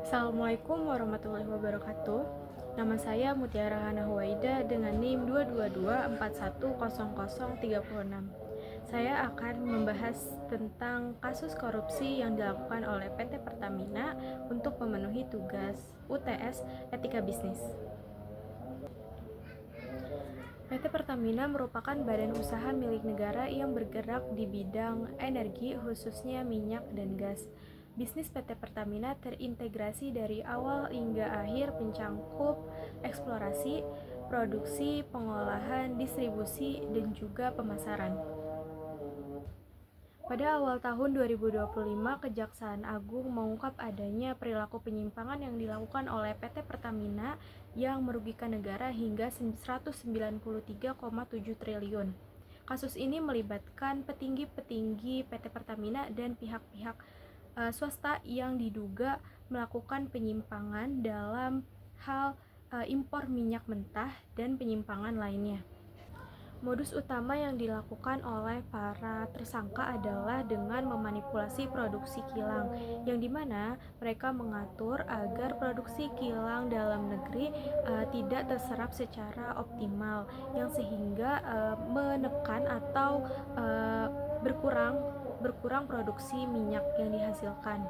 Assalamualaikum warahmatullahi wabarakatuh. Nama saya Mutiara Hana Huwaida dengan NIM 222410036. Saya akan membahas tentang kasus korupsi yang dilakukan oleh PT Pertamina untuk memenuhi tugas UTS Etika Bisnis. PT Pertamina merupakan badan usaha milik negara yang bergerak di bidang energi, khususnya minyak dan gas. Bisnis PT Pertamina terintegrasi dari awal hingga akhir, mencangkup eksplorasi, produksi, pengolahan, distribusi, dan juga pemasaran. Pada awal tahun 2025, Kejaksaan Agung mengungkap adanya perilaku penyimpangan yang dilakukan oleh PT Pertamina yang merugikan negara hingga 193,7 triliun. Kasus ini melibatkan petinggi-petinggi PT Pertamina dan pihak-pihak swasta yang diduga melakukan penyimpangan dalam hal impor minyak mentah dan penyimpangan lainnya. Modus utama yang dilakukan oleh para tersangka adalah dengan memanipulasi produksi kilang, yang dimana mereka mengatur agar produksi kilang dalam negeri tidak terserap secara optimal, yang sehingga menekan atau berkurang produksi minyak yang dihasilkan.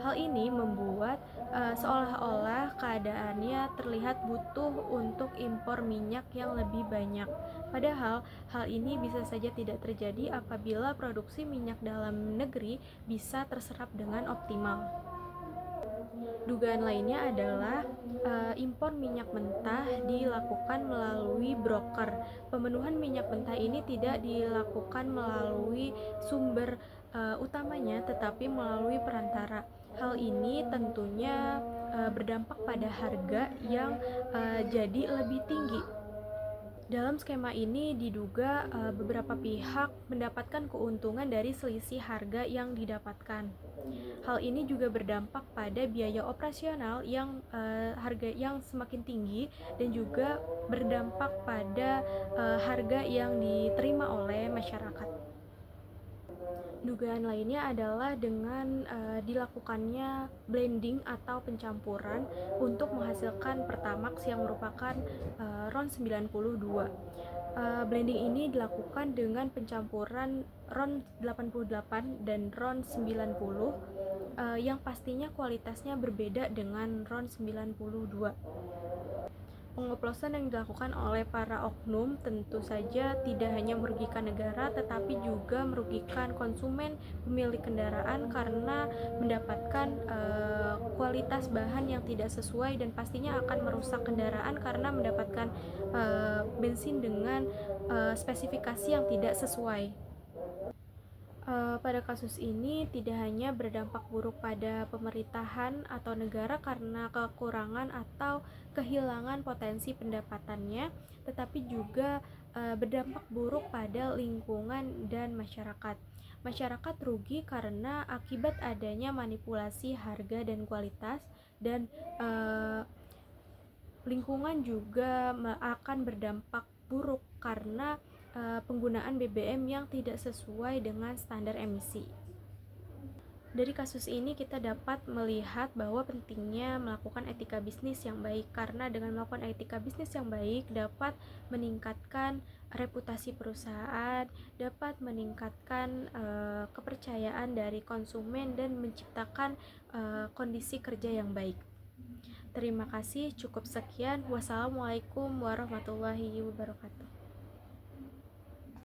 Hal ini membuat seolah-olah keadaannya terlihat butuh untuk impor minyak yang lebih banyak. Padahal hal ini bisa saja tidak terjadi apabila produksi minyak dalam negeri bisa terserap dengan optimal. Dugaan lainnya adalah impor minyak mentah dilakukan melalui broker. Pemenuhan minyak mentah ini tidak dilakukan melalui sumber utamanya, tetapi melalui perantara. Hal ini tentunya berdampak pada harga yang jadi lebih tinggi. Dalam skema ini diduga beberapa pihak mendapatkan keuntungan dari selisih harga yang didapatkan. Hal ini juga berdampak pada biaya operasional yang harga yang semakin tinggi, dan juga berdampak pada harga yang diterima oleh masyarakat. Dugaan lainnya adalah dengan dilakukannya blending atau pencampuran untuk menghasilkan Pertamax yang merupakan RON 92. Blending ini dilakukan dengan pencampuran RON 88 dan RON 90 yang pastinya kualitasnya berbeda dengan RON 92. Pengoplosan yang dilakukan oleh para oknum tentu saja tidak hanya merugikan negara, tetapi juga merugikan konsumen pemilik kendaraan karena mendapatkan kualitas bahan yang tidak sesuai, dan pastinya akan merusak kendaraan karena mendapatkan bensin dengan spesifikasi yang tidak sesuai. Pada kasus ini tidak hanya berdampak buruk pada pemerintahan atau negara karena kekurangan atau kehilangan potensi pendapatannya, tetapi juga berdampak buruk pada lingkungan dan masyarakat. Masyarakat rugi karena akibat adanya manipulasi harga dan kualitas, dan lingkungan juga akan berdampak buruk karena penggunaan BBM yang tidak sesuai dengan standar emisi. Dari kasus ini kita dapat melihat bahwa pentingnya melakukan etika bisnis yang baik, karena dengan melakukan etika bisnis yang baik dapat meningkatkan reputasi perusahaan, dapat meningkatkan kepercayaan dari konsumen, dan menciptakan kondisi kerja yang baik. Terima kasih, cukup sekian. Wassalamualaikum warahmatullahi wabarakatuh.